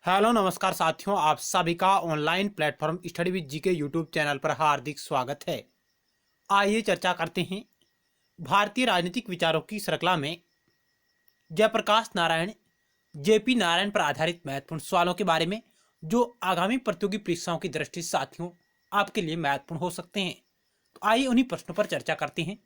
Hello नमस्कार साथियों, आप सभी का online platform study with GK YouTube channel पर हार्दिक स्वागत है। आइए चर्चा करते हैं भारतीय राजनीतिक विचारों की श्रृंखला में जयप्रकाश नारायण जेपी नारायण पर आधारित महत्वपूर्ण सवालों के बारे में, जो आगामी प्रतियोगी परीक्षाओं की दृष्टि से साथियों आपके लिए महत्वपूर्ण हो सकते हैं। तो आइए उन्हीं प्रश्नों पर चर्चा करते हैं।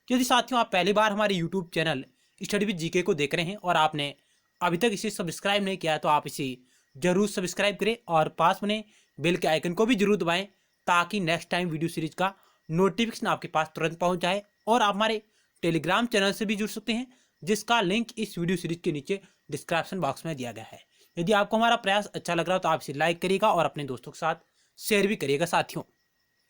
यदि साथियों आप पहली बार हमारे YouTube channel study with GK को देख रहे हैं और आपने अभी तक इसे सब्सक्राइब नहीं किया है, तो आप इसे जरूर सब्सक्राइब करें और पास में बेल के आइकन को भी जरूर दबाएं, ताकि नेक्स्ट टाइम वीडियो सीरीज का नोटिफिकेशन आपके पास तुरंत पहुंच जाए। और आप हमारे टेलीग्राम चैनल से भी जुड़ सकते हैं, जिसका लिंक इस वीडियो सीरीज के नीचे डिस्क्रिप्शन बॉक्स में दिया गया है। यदि आपको हमारा प्रयास अच्छा लग रहा हो तो आप इसे लाइक करिएगा और अपने दोस्तों के साथ शेयर भी करिएगा साथियों।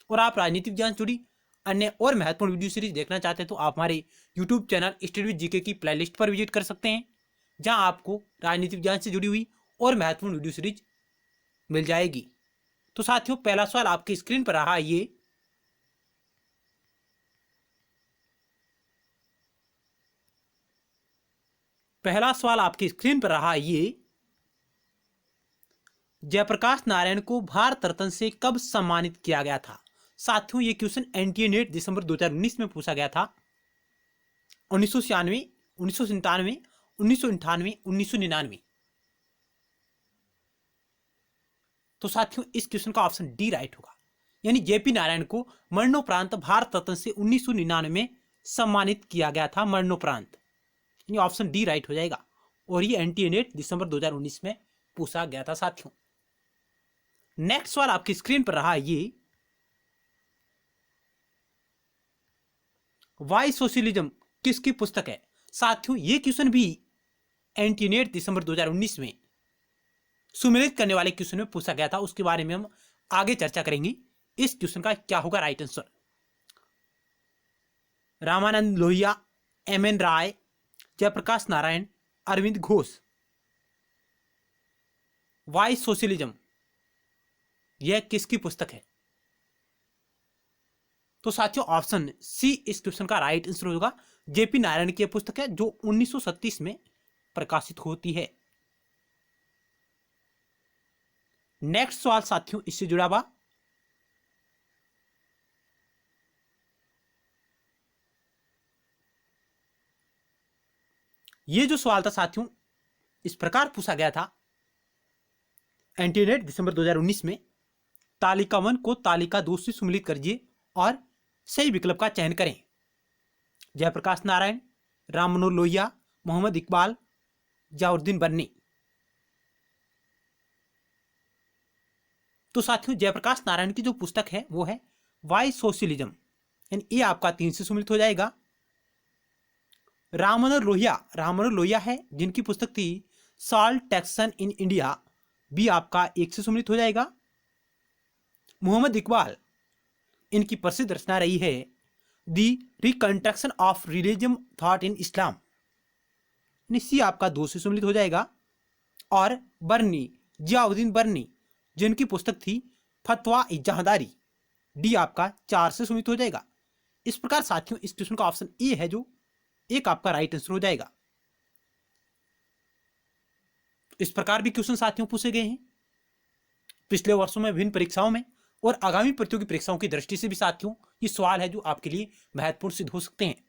और आप राजनीतिक ज्ञान जुड़ी अन्य और महत्वपूर्ण वीडियो सीरीज देखना चाहते हैं तो आप हमारे YouTube channel study with GK की प्लेलिस्ट पर विजिट कर सकते हैं, जहां आपको राजनीतिक ज्ञान से जुड़ी हुई और महत्वपूर्ण वीडियो सीरीज मिल जाएगी। तो साथियों, पहला सवाल आपकी स्क्रीन पर रहा ये। पहला सवाल आपकी स्क्रीन पर रहा ये। जयप्रकाश नारायण को भारत रत्न से कब सम्मानित किया गया था? साथियों, ये क्वेश्चन एनटीए नेट दिसंबर 2019 में पूछा गया था। 1996, 1997, 1998, 1999। तो साथियों, इस क्वेश्चन का ऑप्शन डी राइट होगा, यानी जेपी नारायण को मरणोपरांत भारत रत्न से 1999 में सम्मानित किया गया था। मरणोपरांत, यानी ऑप्शन डी राइट हो जाएगा। और ये एनटीए नेट दिसंबर 2019 में पूछा गया था साथियों। नेक्स्ट सवाल आपकी स्क्रीन पर रहा ये। वाई सोशलिज्म किसकी पुस्तक है? साथियों, ये क्वेश्चन भी एनटीए नेट दिसंबर 2019 में सुमेलित करने वाले क्वेश्चन में पूछा गया था। उसके बारे में हम आगे चर्चा करेंगे। इस क्वेश्चन का क्या होगा right answer? Ramanand Lohia, M N Roy, Jayaprakash Narayan, Aurobindo Ghosh. Why socialism यह किसकी पुस्तक है? तो साथियों, ऑप्शन सी इस क्वेश्चन का राइट आंसर होगा। जेपी नारायण की पुस्तक है, जो 1937 में प्रकाशित होती है। नेक्स्ट सवाल साथियों इससे जुड़ा हुआ। ये जो सवाल था साथियों, इस प्रकार पूछा गया था एनटीए नेट दिसंबर 2019 में। तालिका 1 को तालिका 2 से सम्मिलित करिए और सही विकल्प का चयन करें। जयप्रकाश नारायण, राम मनोहर लोहिया, मोहम्मद इकबाल, जयाउद्दीन बन्नी। तो साथियों, जयप्रकाश नारायण की जो पुस्तक है वो है वाई सोशलिज्म, यानी ये आपका 3 से सम्मिलित हो जाएगा। राम मनोहर लोहिया है, जिनकी पुस्तक थी सॉल्ट टैक्सेशन इन इंडिया, भी आपका 1 से सम्मिलित हो जाएगा। मोहम्मद इकबाल, इनकी प्रसिद्ध रचना रही है दी रिकंस्ट्रक्शन ऑफ रिलीजियम थॉट इन इस्लाम, सी आपका 2 से सम्मिलित हो जाएगा। और बर्नी, जियाउद्दीन बर्नी, जिनकी पुस्तक थी फतवा इजाहदारी, डी आपका 4 से सम्मिलित हो जाएगा। इस प्रकार साथियों, इस क्वेश्चन का ऑप्शन ए है, जो एक आपका राइट आंसर हो जाएगा। इस प्रकार भी क्वेश्चन साथियों पूछे गए हैं पिछले वर्षों में विभिन्न परीक्षाओं में, और आगामी प्रतियोगी परीक्षाओं की दृष्टि से भी साथियों ये सवाल है जो आपके लिए महत्वपूर्ण सिद्ध हो सकते हैं।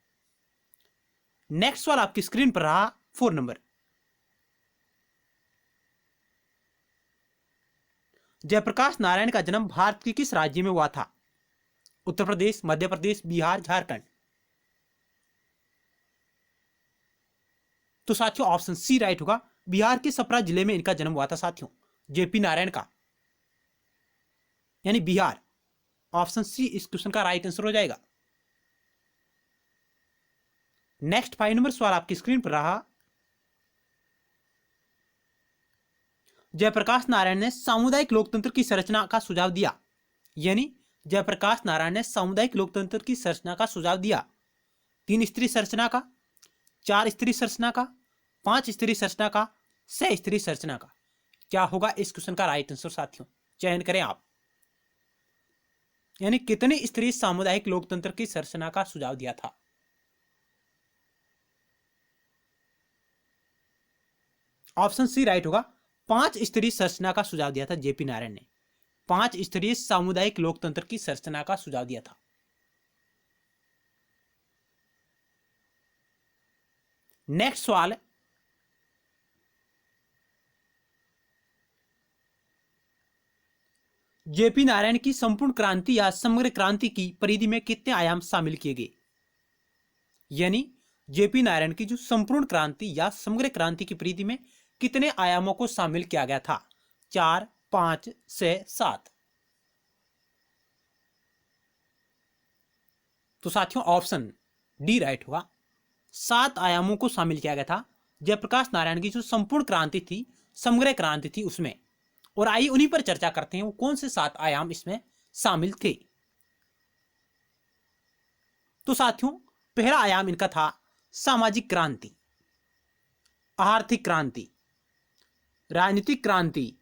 नेक्स्ट सवाल आपकी स्क्रीन पर रहा 4 नंबर। जयप्रकाश नारायण का जन्म भारत के किस राज्य में हुआ था? उत्तर प्रदेश, मध्य प्रदेश, बिहार, झारखंड। तो साथियों, ऑप्शन सी राइट होगा। बिहार के सपरा जिले में इनका जन्म हुआ था साथियों, जेपी नारायण का, यानी बिहार। ऑप्शन सी इस क्वेश्चन का राइट आंसर हो जाएगा। नेक्स्ट 5 नंबर सवाल आपकी स्क्रीन पर रहा। जयप्रकाश नारायण ने सामुदायिक लोकतंत्र की संरचना का सुझाव दिया, यानी जयप्रकाश नारायण ने सामुदायिक लोकतंत्र की संरचना का सुझाव दिया। 3 स्तरीय संरचना का, 4 स्तरीय संरचना का, 5 स्तरीय संरचना का, 6 स्तरीय संरचना का। क्या होगा इस क्वेश्चन का राइट आंसर साथियों? चयन करें आप, यानी कितने स्तरीय सामुदायिक लोकतंत्र की संरचना का सुझाव दिया था? ऑप्शन सी राइट होगा, 5 स्तरीय संरचना का सुझाव दिया था जेपी नारायण ने। 5 स्तरीय सामुदायिक लोकतंत्र की संरचना का सुझाव दिया था। नेक्स्ट सवाल, जेपी नारायण की संपूर्ण क्रांति या समग्र क्रांति की परिधि में कितने आयाम शामिल किए गए? यानी जेपी नारायण की जो संपूर्ण क्रांति या समग्र क्रांति की परिधि में कितने आयामों को शामिल किया गया था? 4, 5, 6, 7। तो साथियों ऑप्शन डी राइट होगा। 7 आयामों को शामिल किया गया था जयप्रकाश नारायण की जो संपूर्ण क्रांति थी, समग्र क्रांति थी उसमें। और आइए उन्हीं पर चर्चा करते हैं, वो कौन से 7 आयाम इसमें शामिल थे। तो साथियों पहला आयाम इनका था सामाजिक क्रांति, आर्थिक क्रांति, राजनीतिक क्रांति।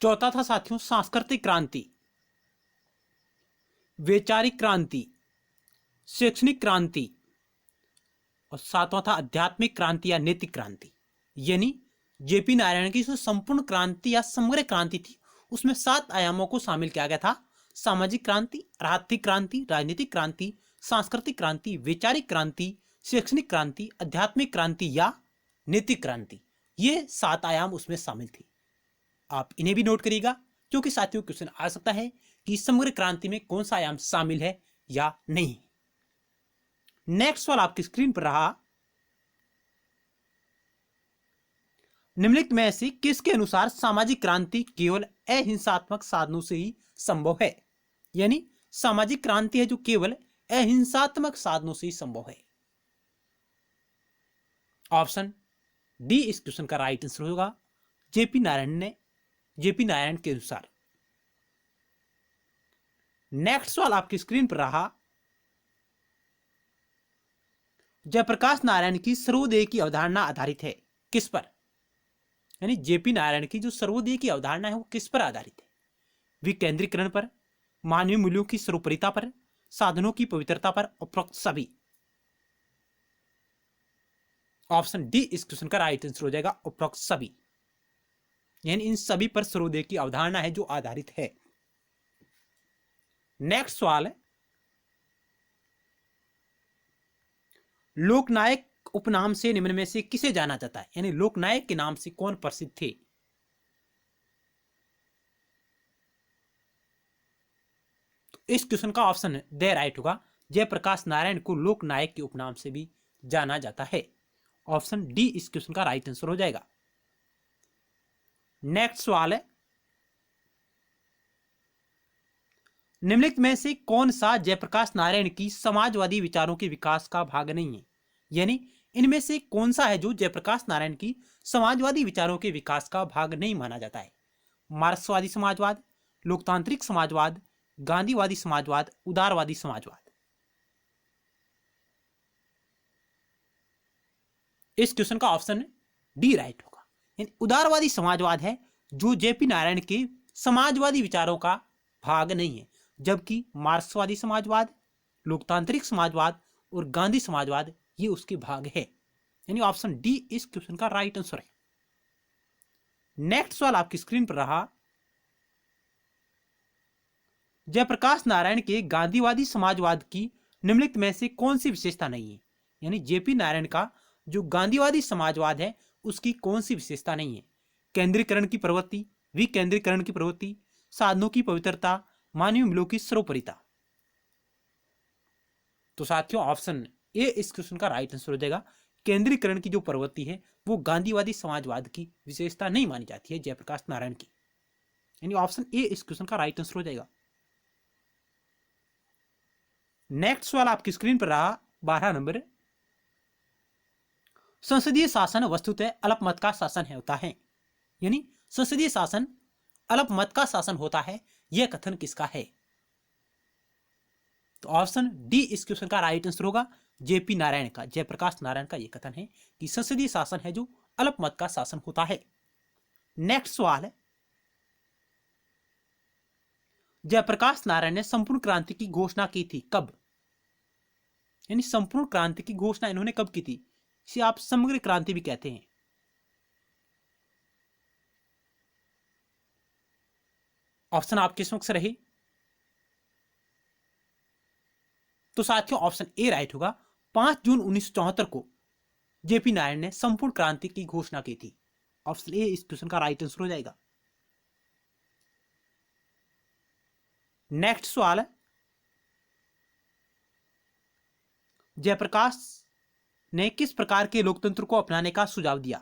चौथा था साथियों सांस्कृतिक क्रांति, वैचारिक क्रांति, शैक्षणिक क्रांति। और 7वां था आध्यात्मिक क्रांति या नैतिक क्रांति। यानी जेपी नारायण की जो संपूर्ण क्रांति या समग्र क्रांति थी उसमें 7 आयामों को शामिल किया गया था। सामाजिक क्रांति, आर्थिक क्रांति, राजनीतिक क्रांति, सांस्कृतिक क्रांति, वैचारिक क्रांति, शैक्षणिक क्रांति, आध्यात्मिक क्रांति या नैतिक क्रांति। ये 7 आयाम उसमें शामिल थे। आप इन्हें भी नोट करिएगा क्योंकि साथियों क्वेश्चन आ सकता है कि समग्र क्रांति में कौन सा आयाम शामिल है या नहीं। नेक्स्ट सवाल आपकी स्क्रीन पर रहा, निम्नलिखित में से किसके अनुसार सामाजिक क्रांति केवल अहिंसात्मक साधनों से ही संभव है? यानी सामाजिक क्रांति है जो केवल अहिंसात्मक साधनों से ही संभव है। ऑप्शन डी इस क्वेश्चन का राइट आंसर होगा, जेपी नारायण के अनुसार। नेक्स्ट सवाल आपकी स्क्रीन पर रहा, जयप्रकाश नारायण की सर्वोदय की अवधारणा आधारित है किस पर? यानी जेपी नारायण की जो सर्वोदय की अवधारणा है वो किस पर आधारित है? विकेंद्रीकरण पर, मानवीय मूल्यों की सर्वोपरिता पर, साधनों की पवित्रता पर, उपरोक्त सभी। ऑप्शन डी इस क्वेश्चन का राइट आंसर हो जाएगा, उपरोक्त सभी। यानी इन सभी पर सर्वोदय की अवधारणा है जो आधारित है। नेक्स्ट सवाल है, लोकनायक उपनाम से निम्न में से किसे जाना जाता है? यानी लोकनायक के नाम से कौन प्रसिद्ध थे? तो इस क्वेश्चन का ऑप्शन दे राइट होगा, जयप्रकाश नारायण को लोकनायक के उपनाम से भी जाना जाता है। ऑप्शन डी इस क्वेश्चन का राइट आंसर हो जाएगा। नेक्स्ट सवाल है, निम्नलिखित में से कौन सा जयप्रकाश नारायण की समाजवादी विचारों के विकास का भाग नहीं है? यानी इनमें से कौन सा है जो जयप्रकाश नारायण की समाजवादी विचारों के विकास का भाग नहीं माना जाता है? मार्क्सवादी समाजवाद, लोकतांत्रिक समाजवाद, गांधीवादी समाजवाद, उदारवादी समाजवाद। इस क्वेश्चन का ऑप्शन डी राइट होगा। यानी उदारवादी समाजवाद है जो जेपी नारायण के समाजवादी विचारों का भाग नहीं है, जबकि मार्क्सवादी समाजवाद, लोकतांत्रिक समाजवाद और गांधी समाजवाद ये उसके भाग है। यानी ऑप्शन डी इस क्वेश्चन का राइट आंसर है। नेक्स्ट सवाल आपकी स्क्रीन पर रहा, जयप्रकाश नारायण के गांधीवादी समाजवाद की निम्नलिखित में से कौन सी विशेषता नहीं है? यानी जेपी नारायण का जो गांधीवादी समाजवाद है उसकी कौन सी विशेषता नहीं है? केंद्रीकरण की प्रवृत्ति, विकेंद्रीकरण की प्रवृत्ति, साधनों की पवित्रता, मानवीय मूल्यों की सर्वोपरिता। तो साथियों ऑप्शन ए इस क्वेश्चन का राइट आंसर हो जाएगा। केंद्रीकरण की जो प्रवृत्ति है वो गांधीवादी समाजवाद की विशेषता नहीं मानी जाती है जयप्रकाश नारायण की। यानी ऑप्शन ए इस क्वेश्चन का राइट आंसर हो जाएगा। नेक्स्ट सवाल आपकी स्क्रीन पर रहा 12 नंबर, संसदीय शासन वस्तुतः अल्पमत का शासन होता है। यानी संसदीय शासन अल्पमत का शासन होता है, यह कथन किसका है? तो ऑप्शन डी इस क्वेश्चन का राइट आंसर होगा, जेपी नारायण का, जयप्रकाश नारायण का यह कथन है कि संसदीय शासन है जो अल्पमत का शासन होता है। नेक्स्ट सवाल है, जयप्रकाश नारायण ने संपूर्ण क्रांति की घोषणा की थी कब? यानी संपूर्ण क्रांति की घोषणा इन्होंने कब की थी? इसे आप समग्र क्रांति भी कहते हैं। ऑप्शन आपके समक्ष रहे। तो साथियों ऑप्शन ए राइट होगा। 5 जून 1974 को जेपी नारायण ने संपूर्ण क्रांति की घोषणा की थी। ऑप्शन ए इस क्वेश्चन का राइट आंसर हो जाएगा। नेक्स्ट सवाल है, जयप्रकाश ने किस प्रकार के लोकतंत्र को अपनाने का सुझाव दिया?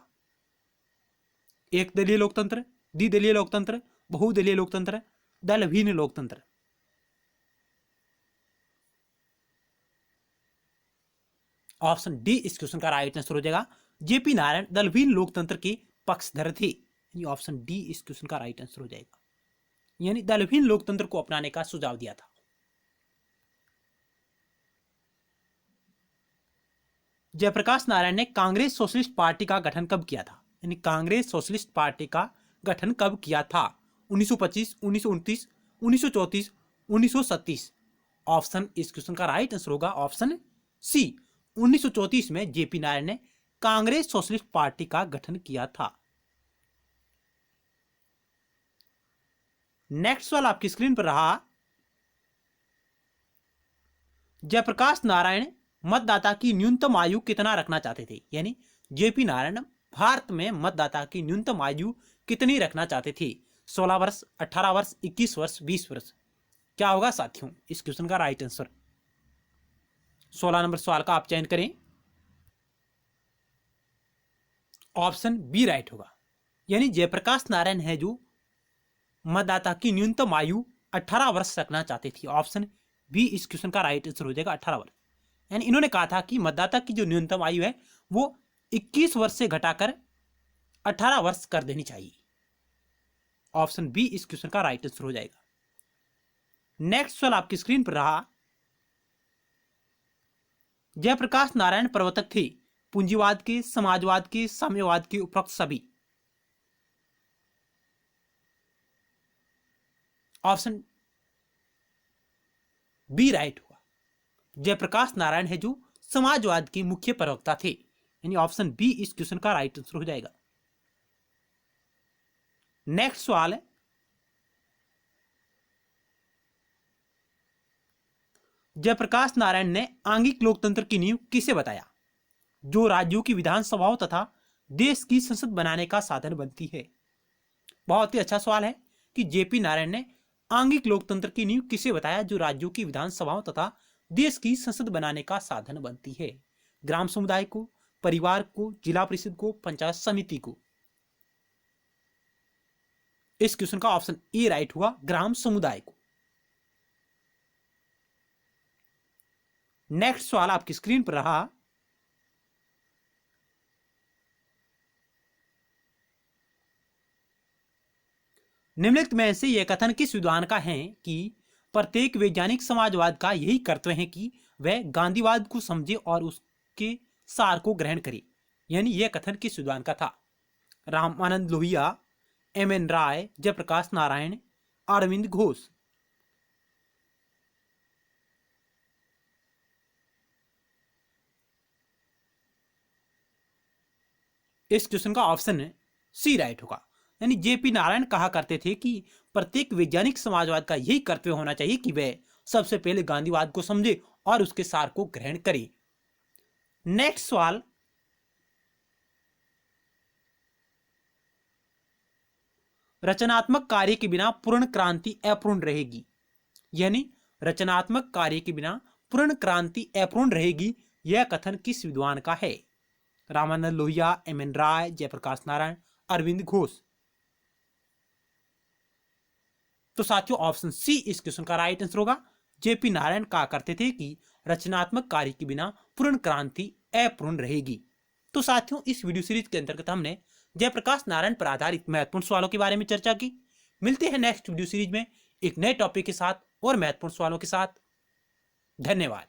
एक दलीय लोकतंत्र, द्विदलीय लोकतंत्र, बहुदलीय लोकतंत्र, दलहीन लोकतंत्र। ऑप्शन डी इस क्वेश्चन का राइट आंसर हो जाएगा। जेपी नारायण दलहीन लोकतंत्र के पक्षधर थे। ऑप्शन डी इस क्वेश्चन का राइट आंसर हो जाएगा, यानी दलहीन लोकतंत्र को अपनाने का सुझाव दिया था। जयप्रकाश नारायण ने कांग्रेस सोशलिस्ट पार्टी का गठन कब किया था? यानी कांग्रेस सोशलिस्ट पार्टी का गठन कब किया था? 1925, 1929, 1934, 1937। ऑप्शन इस क्वेश्चन का राइट आंसर होगा ऑप्शन सी। 1934 में जेपी नारायण ने कांग्रेस सोशलिस्ट पार्टी का गठन किया था। नेक्स्ट सवाल आपकी स्क्रीन पर रहा, जयप्रकाश नारायण मतदाता की न्यूनतम आयु कितना रखना चाहते थे? यानी जेपी नारायण भारत में मतदाता की न्यूनतम आयु कितनी रखना चाहते थे? 16 वर्ष, 18 वर्ष, 21 वर्ष, 20 वर्ष। क्या होगा साथियों इस क्वेश्चन का राइट आंसर? 16 नंबर सवाल का आप चयन करें। ऑप्शन बी राइट होगा, यानी जयप्रकाश नारायण है जो मतदाता की न्यूनतम आयु 18 वर्ष रखना चाहते थे। ऑप्शन बी इस क्वेश्चन का राइट आंसर हो जाएगा, 18 वर्ष। यानी इन्होंने कहा था कि मतदाता की जो न्यूनतम आयु है वो 21 वर्ष से घटाकर 18 वर्ष कर देनी चाहिए। ऑप्शन बी इस क्वेश्चन का राइट आंसर हो जाएगा। नेक्स्ट सवाल आपकी स्क्रीन पर रहा, जयप्रकाश नारायण प्रवर्तक थे पूंजीवाद के, समाजवाद के, साम्यवाद के, उपरोक्त सभी। ऑप्शन बी राइट हुआ। जयप्रकाश नारायण है जो समाजवाद के मुख्य प्रवक्ता थे। यानी ऑप्शन बी इस क्वेश्चन का राइट आंसर हो जाएगा। नेक्स्ट सवाल है, जयप्रकाश नारायण ने आंगिक लोकतंत्र की नींव किसे बताया? जो राज्यों की विधानसभाओं तथा देश की संसद बनाने का साधन बनती है। बहुत ही अच्छा सवाल है कि जेपी नारायण ने आंगिक लोकतंत्र की नींव किसे बताया? जो राज्यों की विधानसभाओं तथा देश की संसद बनाने का साधन बनती है। ग्राम समुदाय को, परिवार को, जिला परिषद को, पंचायत समिति को। इस क्वेश्चन का ऑप्शन ए राइट हुआ, ग्राम समुदाय को। नेक्स्ट सवाल आपकी स्क्रीन पर रहा, निम्नलिखित में से यह कथन किस विद्वान का है कि प्रत्येक वैज्ञानिक समाजवाद का यही कर्तव्य है कि वह गांधीवाद को समझे और उसके सार को ग्रहण करे? यानी यह कथन किस विद्वान का था? रामानंद लोहिया, एम.एन. राय, जयप्रकाश नारायण, अरविंद घोष। इस क्वेश्चन का ऑप्शन सी राइट होगा। यानी जेपी नारायण कहा करते थे कि प्रत्येक वैज्ञानिक समाजवाद का यही कर्तव्य होना चाहिए कि वह सबसे पहले गांधीवाद को समझे और उसके सार को ग्रहण करे। नेक्स्ट सवाल, रचनात्मक कार्य के बिना पूर्ण क्रांति अपूर्ण रहेगी। यानी रचनात्मक कार्य के बिना पूर्ण क्रांति अपूर्ण रहेगी, यह कथन किस विद्वान का है? रामानंद लोहिया, एम.एन. राय, जयप्रकाश नारायण, अरविंद घोष। तो साथियों ऑप्शन सी इस क्वेश्चन का राइट आंसर होगा। जेपी नारायण कहा करते थे कि रचनात्मक कार्य के बिना पूर्ण क्रांति अपूर्ण रहेगी। तो साथियों इस वीडियो सीरीज के अंतर्गत हमने जयप्रकाश नारायण पर आधारित महत्वपूर्ण सवालों के बारे में चर्चा की। मिलते हैं नेक्स्ट वीडियो सीरीज में एक नए टॉपिक के साथ और महत्वपूर्ण सवालों के साथ। धन्यवाद।